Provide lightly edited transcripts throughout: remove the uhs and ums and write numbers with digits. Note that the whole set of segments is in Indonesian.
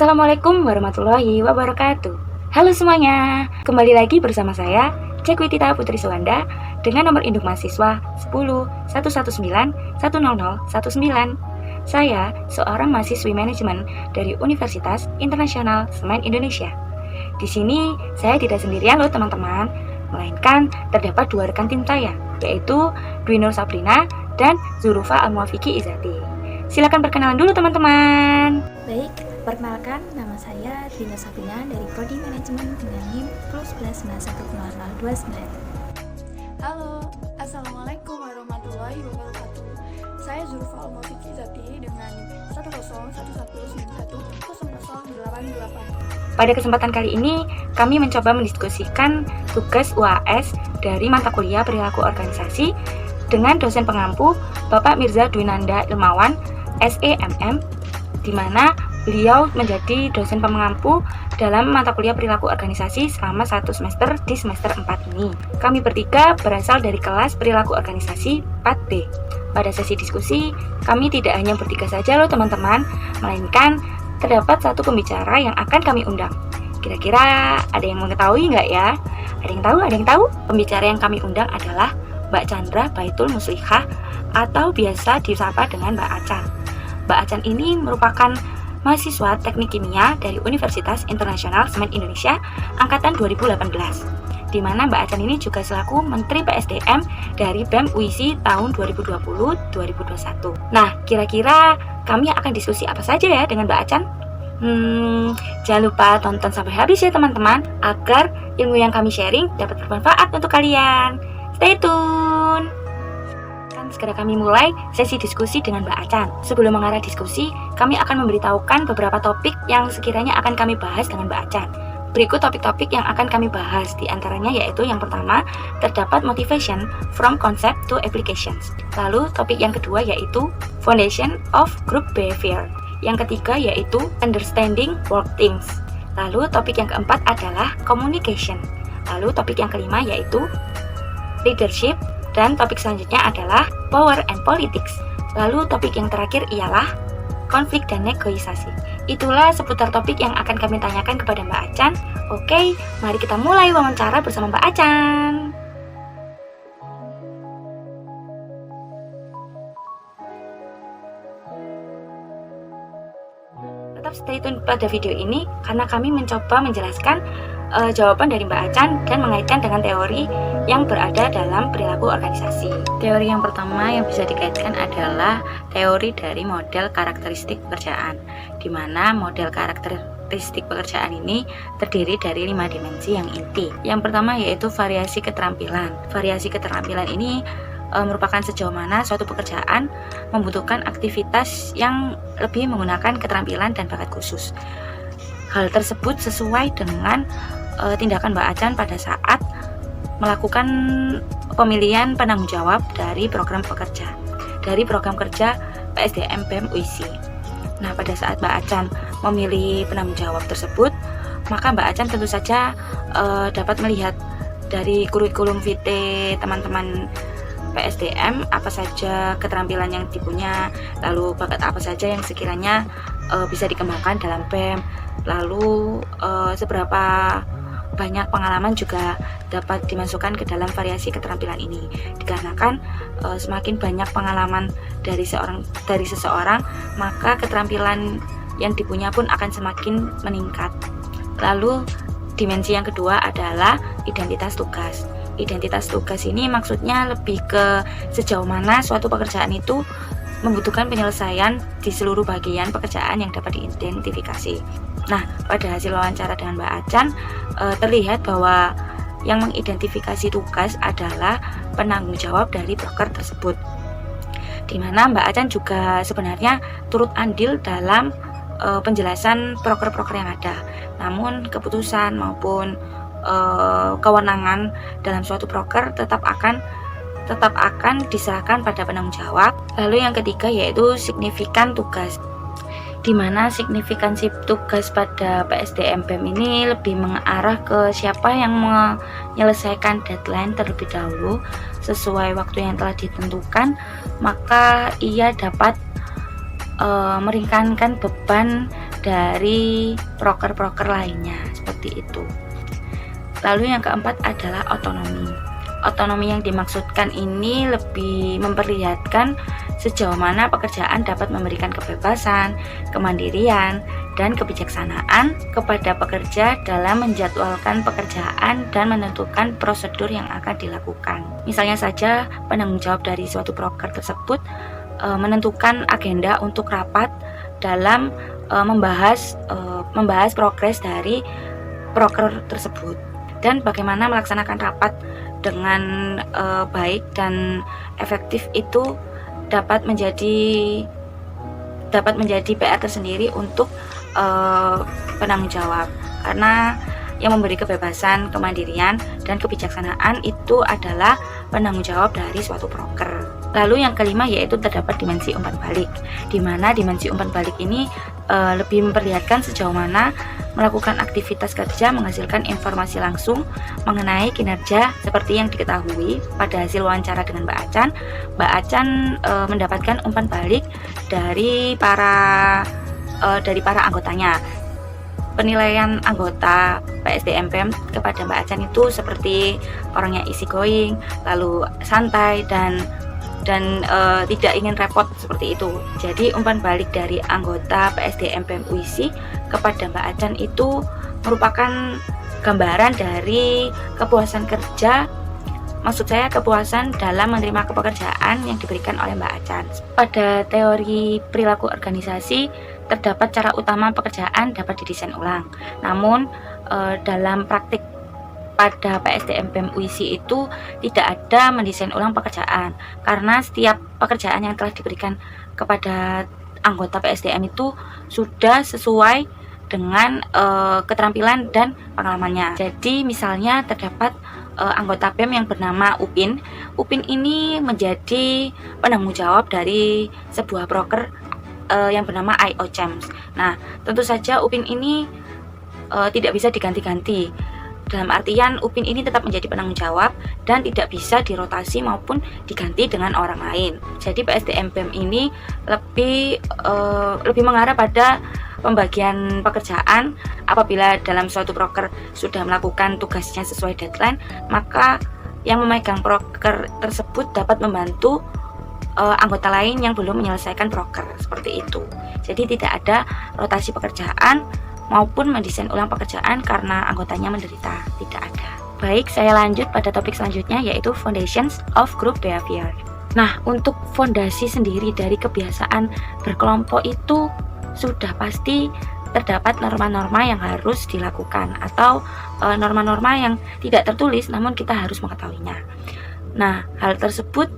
Assalamualaikum warahmatullahi wabarakatuh. Halo semuanya, kembali lagi bersama saya Cekwitita Putri Suwanda dengan nomor induk mahasiswa 10 119 100 19. Saya seorang mahasiswi manajemen dari Universitas Internasional Semen Indonesia. Di sini saya tidak sendirian loh teman-teman, melainkan terdapat dua rekan tim saya, yaitu Dwi Nur Sabrina dan Zurufa Almuafiki Izati. Silakan perkenalan dulu teman-teman. Baik, perkenalkan nama saya Dwi Nur Sabrina dari Prodi Manajemen dengan NIM +11910029. Halo, Assalamualaikum warahmatullahi wabarakatuh. Saya Zurufa Almuafiki Izati dengan NIM 10119100888. Pada kesempatan kali ini, kami mencoba mendiskusikan tugas UAS dari mata kuliah perilaku organisasi dengan dosen pengampu Bapak Mirza Dwinanda Ilmawan, SEMM, di mana beliau menjadi dosen pengampu dalam mata kuliah perilaku organisasi selama 1 semester di semester 4 ini. Kami bertiga berasal dari kelas perilaku organisasi 4B. Pada sesi diskusi, kami tidak hanya bertiga saja loh teman-teman, melainkan terdapat satu pembicara yang akan kami undang. Kira-kira ada yang mengetahui nggak ya? Ada yang tahu? Pembicara yang kami undang adalah Mbak Chandra Baitul Muslihah atau biasa disapa dengan Mbak Acan. Mbak Acan ini merupakan mahasiswa teknik kimia dari Universitas Internasional Semen Indonesia angkatan 2018, di mana Mbak Acan ini juga selaku Menteri PSDM dari BEM UISI tahun 2020-2021. Nah, kira-kira kami akan diskusi apa saja ya dengan Mbak Acan? Jangan lupa tonton sampai habis ya teman-teman, agar ilmu yang kami sharing dapat bermanfaat untuk kalian. Stay tune! Segera kami mulai sesi diskusi dengan Mbak Acan. Sebelum mengarah diskusi, kami akan memberitahukan beberapa topik yang sekiranya akan kami bahas dengan Mbak Acan. Berikut topik-topik yang akan kami bahas, di antaranya yaitu yang pertama, terdapat motivation from concept to applications. Lalu topik yang kedua yaitu foundation of group behavior. Yang ketiga yaitu understanding work teams. Lalu topik yang keempat adalah communication. Lalu topik yang kelima yaitu leadership. Dan topik selanjutnya adalah power and politics. Lalu topik yang terakhir ialah konflik dan negosiasi. Itulah seputar topik yang akan kami tanyakan kepada Mbak Acan. Oke, mari kita mulai wawancara bersama Mbak Acan. Tetap stay tune pada video ini karena kami mencoba menjelaskan jawaban dari Mbak Acan dan mengaitkan dengan teori yang berada dalam perilaku organisasi. Teori yang pertama yang bisa dikaitkan adalah teori dari model karakteristik pekerjaan, di mana model karakteristik pekerjaan ini terdiri dari 5 dimensi yang inti. Yang pertama yaitu variasi keterampilan. Variasi keterampilan ini merupakan sejauh mana suatu pekerjaan membutuhkan aktivitas yang lebih menggunakan keterampilan dan bakat khusus. Hal tersebut sesuai dengan tindakan Mbak Acan pada saat melakukan pemilihan penanggung jawab dari program kerja PSDM BEM UISI. Nah, pada saat Mbak Acan memilih penanggung jawab tersebut, maka Mbak Acan tentu saja dapat melihat dari kurikulum vitae teman-teman PSDM apa saja keterampilan yang dipunya, lalu bakat apa saja yang sekiranya bisa dikembangkan dalam BEM, lalu seberapa banyak pengalaman juga dapat dimasukkan ke dalam variasi keterampilan ini. Dikarenakan semakin banyak pengalaman dari seseorang, maka keterampilan yang dipunya pun akan semakin meningkat. Lalu dimensi yang kedua adalah identitas tugas. Identitas tugas ini maksudnya lebih ke sejauh mana suatu pekerjaan itu membutuhkan penyelesaian di seluruh bagian pekerjaan yang dapat diidentifikasi. Nah, pada hasil wawancara dengan Mbak Acan, terlihat bahwa yang mengidentifikasi tugas adalah penanggung jawab dari broker tersebut. Di mana Mbak Acan juga sebenarnya turut andil dalam penjelasan broker-broker yang ada. Namun keputusan maupun kewenangan dalam suatu broker tetap akan diserahkan pada penanggung jawab. Lalu yang ketiga yaitu signifikan tugas, di mana signifikansi tugas pada PSDM BEM ini lebih mengarah ke siapa yang menyelesaikan deadline terlebih dahulu sesuai waktu yang telah ditentukan, maka ia dapat meringankan beban dari proker-proker lainnya, seperti itu. Lalu yang keempat adalah otonomi. Otonomi yang dimaksudkan ini lebih memperlihatkan sejauh mana pekerjaan dapat memberikan kebebasan, kemandirian, dan kebijaksanaan kepada pekerja dalam menjadwalkan pekerjaan dan menentukan prosedur yang akan dilakukan. Misalnya saja, penanggung jawab dari suatu proker tersebut menentukan agenda untuk rapat dalam membahas progres dari proker tersebut, dan bagaimana melaksanakan rapat dengan baik dan efektif itu dapat menjadi PR tersendiri untuk penanggung jawab, karena yang memberi kebebasan, kemandirian, dan kebijaksanaan itu adalah penanggung jawab dari suatu proker. Lalu yang kelima yaitu terdapat dimensi umpan balik, di mana dimensi umpan balik ini lebih memperlihatkan sejauh mana melakukan aktivitas kerja menghasilkan informasi langsung mengenai kinerja seperti yang diketahui pada hasil wawancara dengan Mbak Acan. Mbak Acan mendapatkan umpan balik dari para anggotanya. Penilaian anggota PSDMPM kepada Mbak Acan itu seperti orangnya easy going, lalu santai dan tidak ingin repot, seperti itu. Jadi umpan balik dari anggota PSDMPM UISI kepada Mbak Acan itu merupakan gambaran dari kepuasan kerja, maksud saya kepuasan dalam menerima pekerjaan yang diberikan oleh Mbak Acan. Pada teori perilaku organisasi terdapat cara utama pekerjaan dapat didesain ulang. Namun dalam praktik pada PSDMPM UISI itu tidak ada mendesain ulang pekerjaan, karena setiap pekerjaan yang telah diberikan kepada anggota PSDM itu sudah sesuai dengan keterampilan dan pengalamannya. Jadi misalnya terdapat anggota BEM yang bernama Upin. Upin ini menjadi penanggung jawab dari sebuah broker yang bernama IO Champs. Nah, tentu saja Upin ini tidak bisa diganti-ganti. Dalam artian Upin ini tetap menjadi penanggung jawab dan tidak bisa dirotasi maupun diganti dengan orang lain. Jadi PSDMPM ini lebih mengarah pada pembagian pekerjaan. Apabila dalam suatu broker sudah melakukan tugasnya sesuai deadline, maka yang memegang broker tersebut dapat membantu anggota lain yang belum menyelesaikan broker, seperti itu. Jadi tidak ada rotasi pekerjaan maupun mendesain ulang pekerjaan karena anggotanya menderita, tidak ada. Baik, saya lanjut pada topik selanjutnya, yaitu Foundations of Group Behavior. Nah, untuk fondasi sendiri dari kebiasaan berkelompok itu sudah pasti terdapat norma-norma yang harus dilakukan, atau norma-norma yang tidak tertulis namun kita harus mengetahuinya. Nah, hal tersebut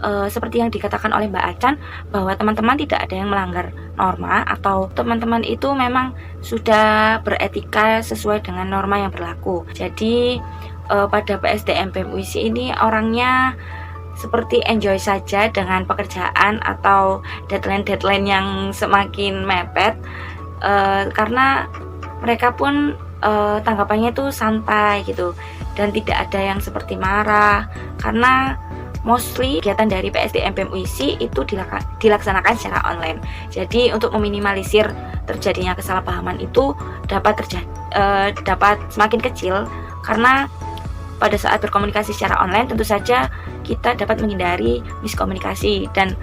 seperti yang dikatakan oleh Mbak Acan, bahwa teman-teman tidak ada yang melanggar norma, atau teman-teman itu memang sudah beretika sesuai dengan norma yang berlaku. Jadi pada PSDMPM UISI ini orangnya seperti enjoy saja dengan pekerjaan atau deadline-deadline yang semakin mepet, karena mereka pun tanggapannya itu santai gitu, dan tidak ada yang seperti marah, karena mostly kegiatan dari PSDMPM UISI itu dilaksanakan secara online. Jadi untuk meminimalisir terjadinya kesalahpahaman itu dapat semakin kecil, karena pada saat berkomunikasi secara online tentu saja kita dapat menghindari miskomunikasi, dan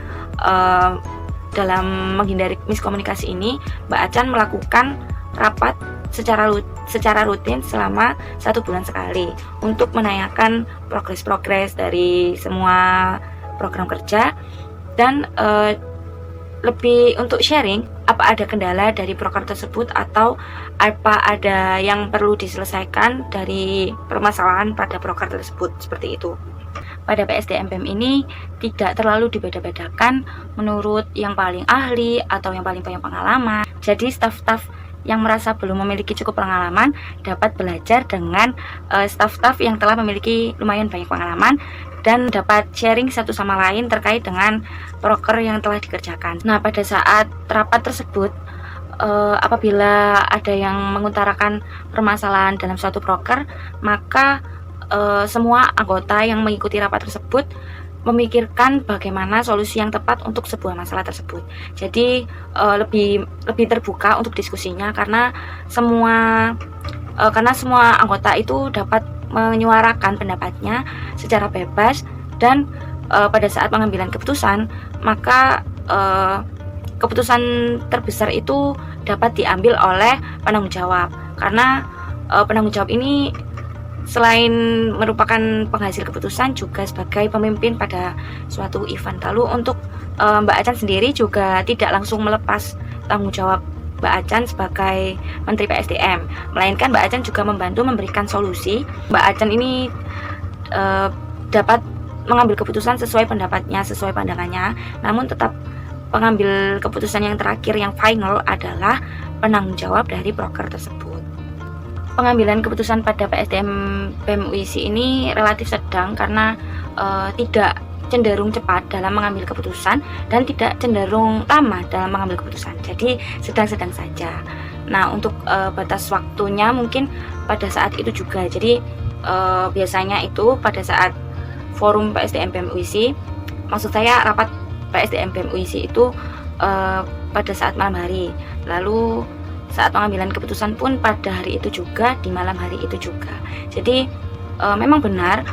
dalam menghindari miskomunikasi ini Mbak Acan melakukan rapat secara rutin selama 1 bulan sekali untuk menanyakan progres dari semua program kerja, dan lebih untuk sharing apa ada kendala dari program tersebut atau apa ada yang perlu diselesaikan dari permasalahan pada program tersebut, seperti itu. Pada PSDMPM ini tidak terlalu dibeda-bedakan menurut yang paling ahli atau yang paling banyak pengalaman. Jadi staf-staf yang merasa belum memiliki cukup pengalaman dapat belajar dengan staf-staf yang telah memiliki lumayan banyak pengalaman, dan dapat sharing satu sama lain terkait dengan proker yang telah dikerjakan. Nah, pada saat rapat tersebut, apabila ada yang mengutarakan permasalahan dalam suatu proker, maka semua anggota yang mengikuti rapat tersebut memikirkan bagaimana solusi yang tepat untuk sebuah masalah tersebut. Jadi lebih terbuka untuk diskusinya karena semua anggota itu dapat menyuarakan pendapatnya secara bebas dan pada saat pengambilan keputusan maka keputusan terbesar itu dapat diambil oleh penanggung jawab karena penanggung jawab ini selain merupakan penghasil keputusan juga sebagai pemimpin pada suatu event. Lalu untuk Mbak Acan sendiri juga tidak langsung melepas tanggung jawab Mbak Acan sebagai Menteri PSDM, melainkan Mbak Acan juga membantu memberikan solusi. Mbak Acan ini dapat mengambil keputusan sesuai pendapatnya, sesuai pandangannya, namun tetap pengambil keputusan yang terakhir, yang final adalah penanggung jawab dari proker tersebut. Pengambilan keputusan pada PSDM BEM UISI ini relatif sedang karena tidak cenderung cepat dalam mengambil keputusan dan tidak cenderung lama dalam mengambil keputusan. Jadi sedang-sedang saja. Nah, untuk batas waktunya mungkin pada saat itu juga. Jadi biasanya itu pada saat forum PSDM BEM UISI, maksud saya rapat PSDM BEM UISI itu pada saat malam hari. Lalu saat pengambilan keputusan pun pada hari itu juga, di malam hari itu juga. Jadi memang benar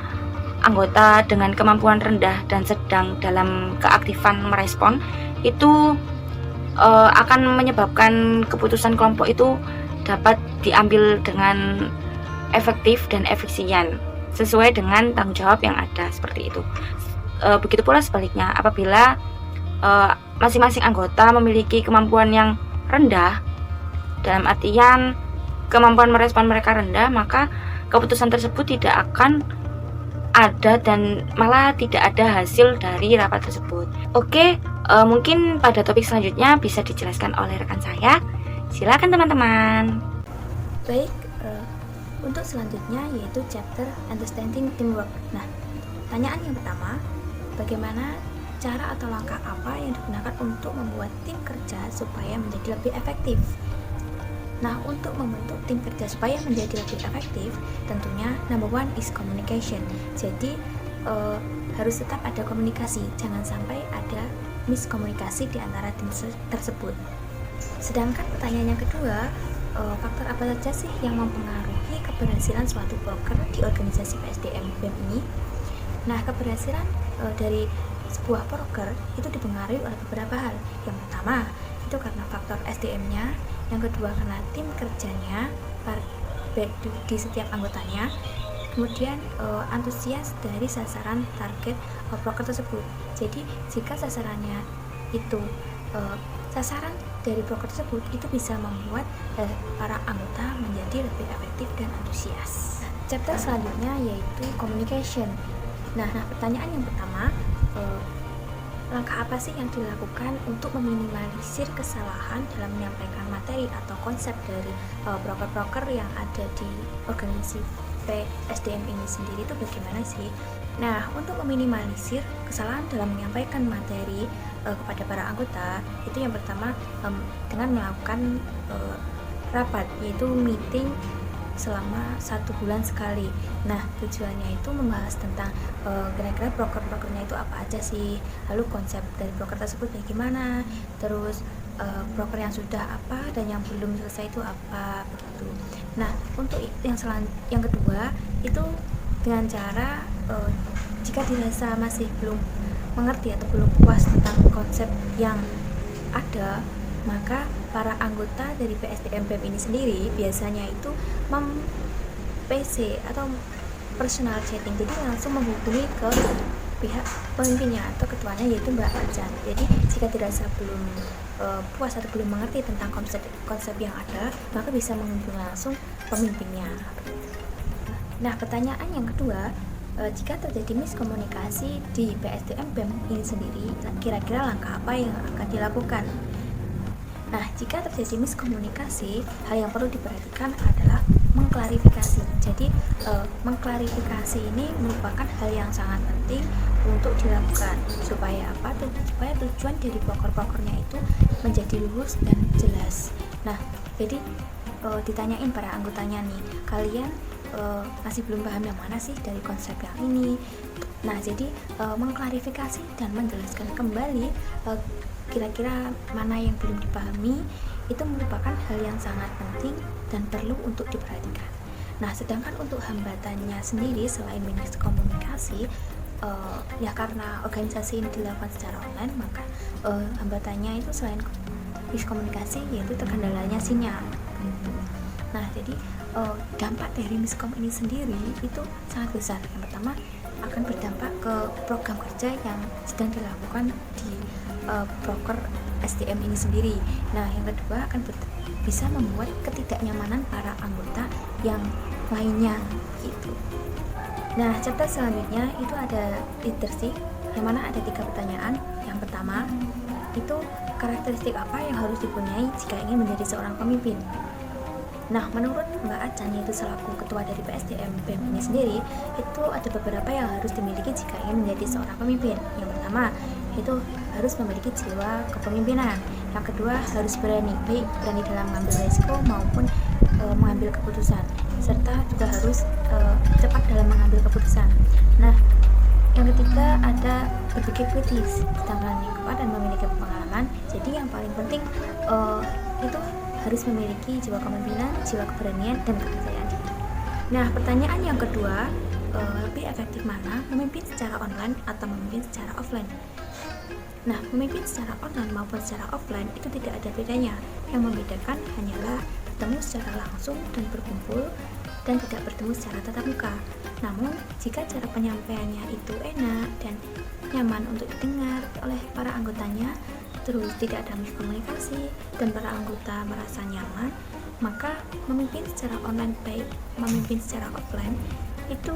anggota dengan kemampuan rendah dan sedang dalam keaktifan merespon itu akan menyebabkan keputusan kelompok itu dapat diambil dengan efektif dan efisien sesuai dengan tanggung jawab yang ada, seperti itu. Begitu pula sebaliknya, apabila masing-masing anggota memiliki kemampuan yang rendah, dalam artian kemampuan merespon mereka rendah, maka keputusan tersebut tidak akan ada dan malah tidak ada hasil dari rapat tersebut. Oke, mungkin pada topik selanjutnya bisa dijelaskan oleh rekan saya. Silakan teman-teman. Baik, untuk selanjutnya yaitu chapter Understanding Teamwork. Nah, pertanyaan yang pertama, bagaimana cara atau langkah apa yang digunakan untuk membuat tim kerja supaya menjadi lebih efektif? Nah, untuk membentuk tim kerja supaya menjadi lebih efektif, tentunya number one is communication. Jadi harus tetap ada komunikasi, jangan sampai ada miskomunikasi di antara tim tersebut. Sedangkan pertanyaan yang kedua, faktor apa saja sih yang mempengaruhi keberhasilan suatu proker di organisasi PSDM BEM ini? Nah, keberhasilan dari sebuah proker itu dipengaruhi oleh beberapa hal. Yang pertama, itu karena faktor SDM-nya. Yang kedua karena tim kerjanya di setiap anggotanya, kemudian antusias dari sasaran target proker tersebut. Jadi jika sasarannya itu sasaran dari proker tersebut itu bisa membuat para anggota menjadi lebih efektif dan antusias. Chapter selanjutnya yaitu communication. Nah, pertanyaan yang pertama, langkah apa sih yang dilakukan untuk meminimalisir kesalahan dalam menyampaikan materi atau konsep dari proker-proker yang ada di organisasi PSDM ini sendiri itu bagaimana sih? Nah, untuk meminimalisir kesalahan dalam menyampaikan materi kepada para anggota, itu yang pertama dengan melakukan rapat, yaitu meeting selama 1 bulan sekali. Nah, tujuannya itu membahas tentang kira-kira proker-prokernya itu apa aja sih, lalu konsep dari proker tersebut bagaimana, terus proker yang sudah apa dan yang belum selesai itu apa, begitu. Nah, untuk yang kedua itu dengan cara jika dirasa masih belum mengerti atau belum puas tentang konsep yang ada, maka para anggota dari PSDM BEM ini sendiri biasanya itu PC atau personal chatting, jadi langsung menghubungi ke pihak pemimpinnya atau ketuanya, yaitu Mbak Acan. Jadi jika dirasa belum puas atau belum mengerti tentang konsep yang ada, maka bisa menghubungi langsung pemimpinnya. Nah, pertanyaan yang kedua, jika terjadi miskomunikasi di PSDM BEM ini sendiri, kira-kira langkah apa yang akan dilakukan? Nah, jika terjadi miskomunikasi, hal yang perlu diperhatikan adalah mengklarifikasi. Jadi, mengklarifikasi ini merupakan hal yang sangat penting untuk dilakukan supaya apa? Supaya tujuan dari proker-prokernya itu menjadi lurus dan jelas. Nah, jadi ditanyain para anggotanya nih, kalian masih belum paham yang mana sih dari konsep yang ini. Nah, jadi mengklarifikasi dan menjelaskan kembali kira-kira mana yang belum dipahami itu merupakan hal yang sangat penting dan perlu untuk diperhatikan. Nah, sedangkan untuk hambatannya sendiri selain miskomunikasi, ya karena organisasi ini dilakukan secara online, maka hambatannya itu selain miskomunikasi yaitu terkendalanya sinyal gitu. Nah, jadi dampak dari miskom ini sendiri itu sangat besar. Yang pertama akan berdampak ke program kerja yang sedang dilakukan di proker SDM ini sendiri. Nah, yang kedua akan bisa membuat ketidaknyamanan para anggota yang lainnya gitu. Nah, chapter selanjutnya itu ada leadership, yang mana ada 3 pertanyaan. Yang pertama itu karakteristik apa yang harus dipunyai jika ingin menjadi seorang pemimpin. Nah, menurut Mbak Acan, yaitu selaku ketua dari PSDM BEM ini sendiri, itu ada beberapa yang harus dimiliki jika ingin menjadi seorang pemimpin. Yang pertama, itu harus memiliki jiwa kepemimpinan. Yang kedua, harus berani, baik berani dalam mengambil risiko maupun mengambil keputusan, serta juga harus cepat dalam mengambil keputusan. Nah, yang ketiga ada berpikir kritis, ditangani kuat dan memiliki pengalaman. Jadi yang paling penting itu harus memiliki jiwa kepemimpinan, jiwa keberanian, dan kepercayaan diri. Nah, pertanyaan yang kedua, lebih efektif mana, memimpin secara online atau memimpin secara offline? Nah, memimpin secara online maupun secara offline itu tidak ada bedanya. Yang membedakan hanyalah bertemu secara langsung dan berkumpul, dan tidak bertemu secara tatap muka. Namun, jika cara penyampaiannya itu enak dan nyaman untuk didengar oleh para anggotanya, terus tidak ada miskomunikasi dan para anggota merasa nyaman, maka memimpin secara online baik memimpin secara offline itu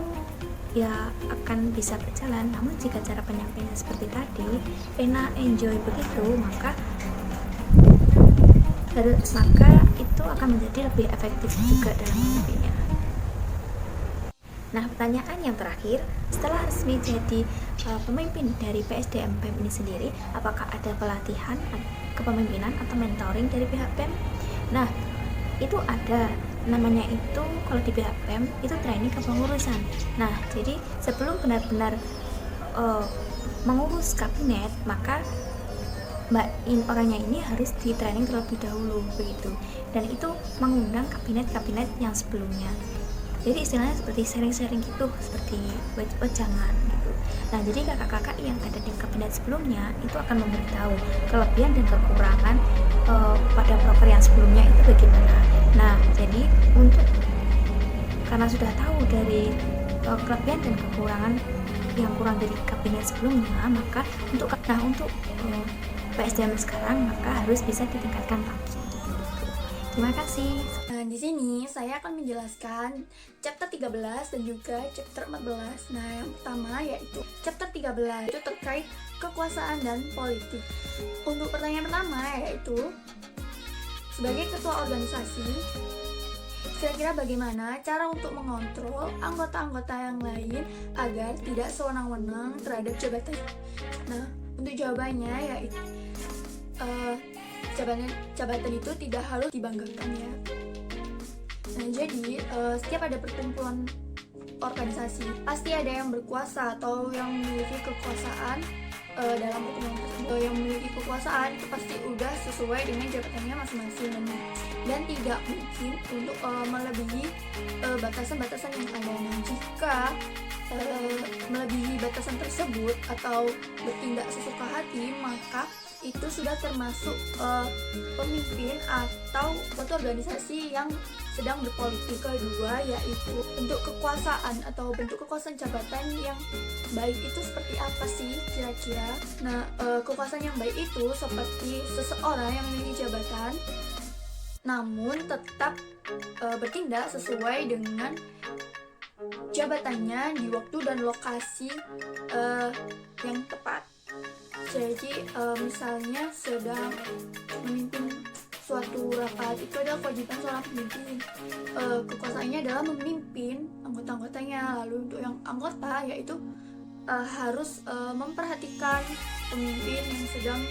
ya akan bisa berjalan. Namun jika cara penyampaiannya seperti tadi enak, enjoy begitu, maka itu akan menjadi lebih efektif juga dalam memimpinnya. Nah, pertanyaan yang terakhir, setelah resmi jadi pemimpin dari PSDM BEM ini sendiri, apakah ada pelatihan kepemimpinan atau mentoring dari pihak BEM? Nah, itu ada, namanya itu kalau di pihak BEM itu training kepengurusan. Nah, jadi sebelum benar-benar mengurus kabinet, maka orangnya ini harus di training terlebih dahulu begitu, dan itu mengundang kabinet-kabinet yang sebelumnya. Jadi istilahnya seperti sharing-sharing gitu, seperti wejangan gitu. Nah, jadi kakak-kakak yang ada di kabinet sebelumnya itu akan memberitahu kelebihan dan kekurangan pada proker yang sebelumnya itu bagaimana. Nah, jadi karena sudah tahu dari kelebihan dan kekurangan yang kurang dari kabinet sebelumnya, maka untuk PSDM sekarang maka harus bisa ditingkatkan lagi. Terima kasih. Nah, di sini saya akan menjelaskan chapter 13 dan juga chapter 14. Nah, yang pertama yaitu chapter 13 itu terkait kekuasaan dan politik. Untuk pertanyaan pertama yaitu sebagai ketua organisasi, kira-kira bagaimana cara untuk mengontrol anggota-anggota yang lain agar tidak sewenang-wenang terhadap jabatan? Nah, untuk jawabannya yaitu jabatan itu tidak harus dibanggakan ya. Nah, jadi setiap ada perkumpulan organisasi pasti ada yang berkuasa atau yang memiliki kekuasaan dalam perkumpulan tersebut. Yang memiliki kekuasaan itu pasti udah sesuai dengan jabatannya masing-masing dan tidak mungkin untuk melebihi batasan-batasan yang ada. Nah, jika melebihi batasan tersebut atau bertindak sesuka hati, maka itu sudah termasuk pemimpin atau ketua organisasi yang sedang berpolitik. Kedua yaitu bentuk kekuasaan atau bentuk kekuasaan jabatan yang baik itu seperti apa sih kira-kira. Nah, kekuasaan yang baik itu seperti seseorang yang memiliki jabatan namun tetap bertindak sesuai dengan jabatannya di waktu dan lokasi yang tepat. Jadi misalnya sedang memimpin suatu rapat, itu adalah kewajiban seorang pemimpin. Kekuasaannya adalah memimpin anggota-anggotanya. Lalu untuk yang anggota yaitu harus memperhatikan pemimpin yang sedang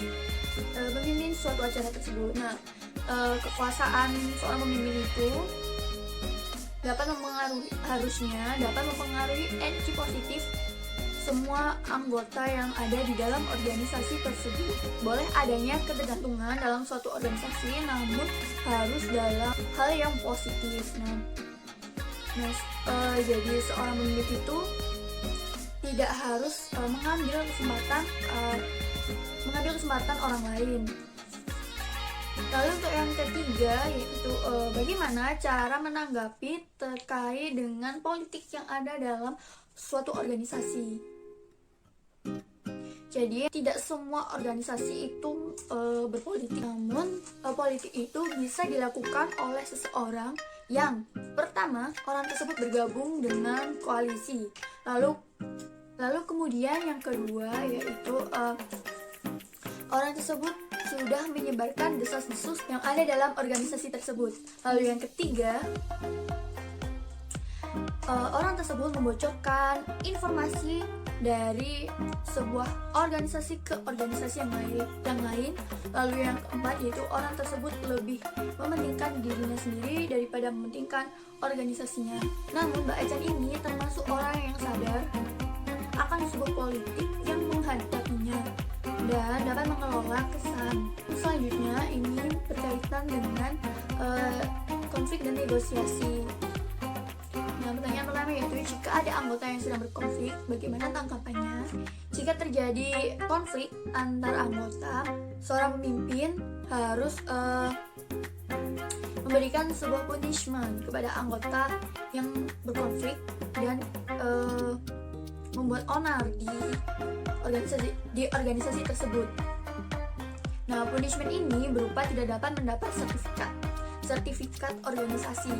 memimpin suatu acara tersebut. Nah, kekuasaan seorang pemimpin itu dapat harusnya dapat mempengaruhi energi positif semua anggota yang ada di dalam organisasi tersebut. Boleh adanya ketergantungan dalam suatu organisasi, namun harus dalam hal yang positif. Jadi seorang pemimpin itu tidak harus mengambil kesempatan orang lain. Lalu untuk yang ketiga yaitu bagaimana cara menanggapi terkait dengan politik yang ada dalam suatu organisasi. Jadi tidak semua organisasi itu berpolitik, namun politik itu bisa dilakukan oleh seseorang yang pertama orang tersebut bergabung dengan koalisi, lalu kemudian yang kedua yaitu orang tersebut sudah menyebarkan desas-desus yang ada dalam organisasi tersebut, lalu yang ketiga orang tersebut membocorkan informasi dari sebuah organisasi ke organisasi yang lain. Lalu yang keempat yaitu orang tersebut lebih mementingkan dirinya sendiri daripada mementingkan organisasinya. Namun Mbak Ecan ini termasuk orang yang sadar akan sebuah politik yang menghadapinya dan dapat mengelola kesan. Selanjutnya ini berkaitan dengan konflik dan negosiasi. Nah, pertanyaan pertama yaitu jika ada anggota yang sedang berkonflik, bagaimana tanggapannya? Jika terjadi konflik antar anggota, seorang pemimpin harus memberikan sebuah punishment kepada anggota yang berkonflik dan membuat onar di organisasi tersebut. Nah, punishment ini berupa tidak dapat mendapat sertifikat organisasi.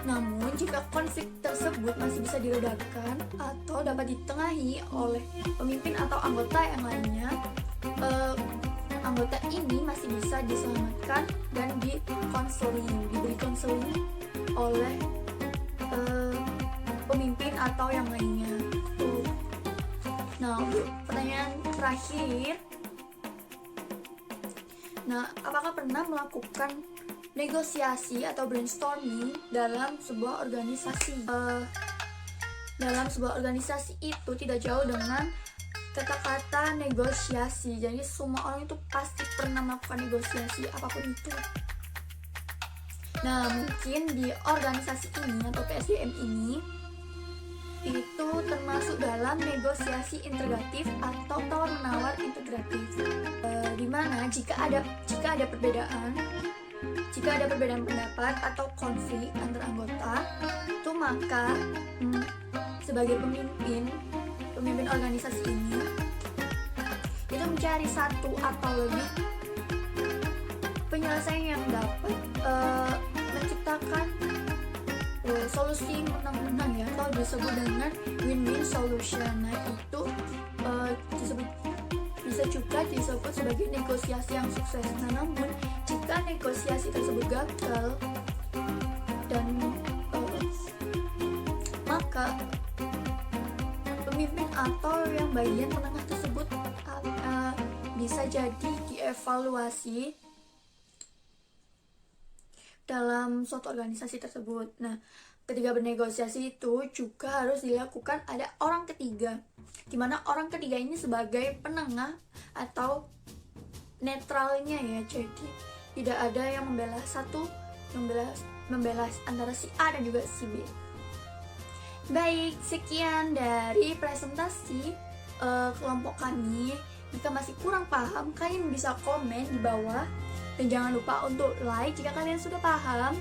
Namun, jika konflik tersebut masih bisa diredakan atau dapat ditengahi oleh pemimpin atau anggota yang lainnya, anggota ini masih bisa diselamatkan dan diberi konseling oleh pemimpin atau yang lainnya. Nah, untuk pertanyaan terakhir, apakah pernah melakukan negosiasi atau brainstorming dalam sebuah organisasi? Dalam sebuah organisasi itu tidak jauh dengan kata-kata negosiasi. Jadi semua orang itu pasti pernah melakukan negosiasi apapun itu. Nah, mungkin di organisasi ini atau PSDM ini itu termasuk dalam negosiasi integratif atau tawar-menawar integratif, di mana jika ada perbedaan pendapat atau konflik antar anggota, itu maka sebagai pemimpin organisasi ini itu mencari satu atau lebih penyelesaian yang dapat menciptakan solusi menang-menang ya, atau disebut dengan win-win solution. Nah, itu bisa juga disebut sebagai negosiasi yang sukses. Nah, namun jika negosiasi tersebut gagal dan maka pemimpin atau yang bagian penengah tersebut bisa jadi dievaluasi dalam suatu organisasi tersebut. Nah, ketika bernegosiasi itu juga harus dilakukan ada orang ketiga, di mana orang ketiga ini sebagai penengah atau netralnya ya. Jadi tidak ada yang membela antara si A dan juga si B. Baik, sekian dari presentasi kelompok kami. Jika masih kurang paham, kalian bisa komen di bawah. Dan jangan lupa untuk like jika kalian sudah paham.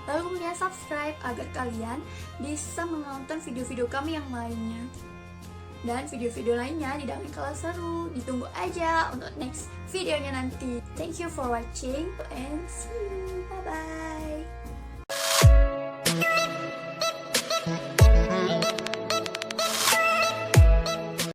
Lalu kemudian subscribe agar kalian bisa menonton video-video kami yang lainnya. Dan video-video lainnya tidak akan kalah seru. Ditunggu aja untuk next videonya nanti. Thank you for watching and see you.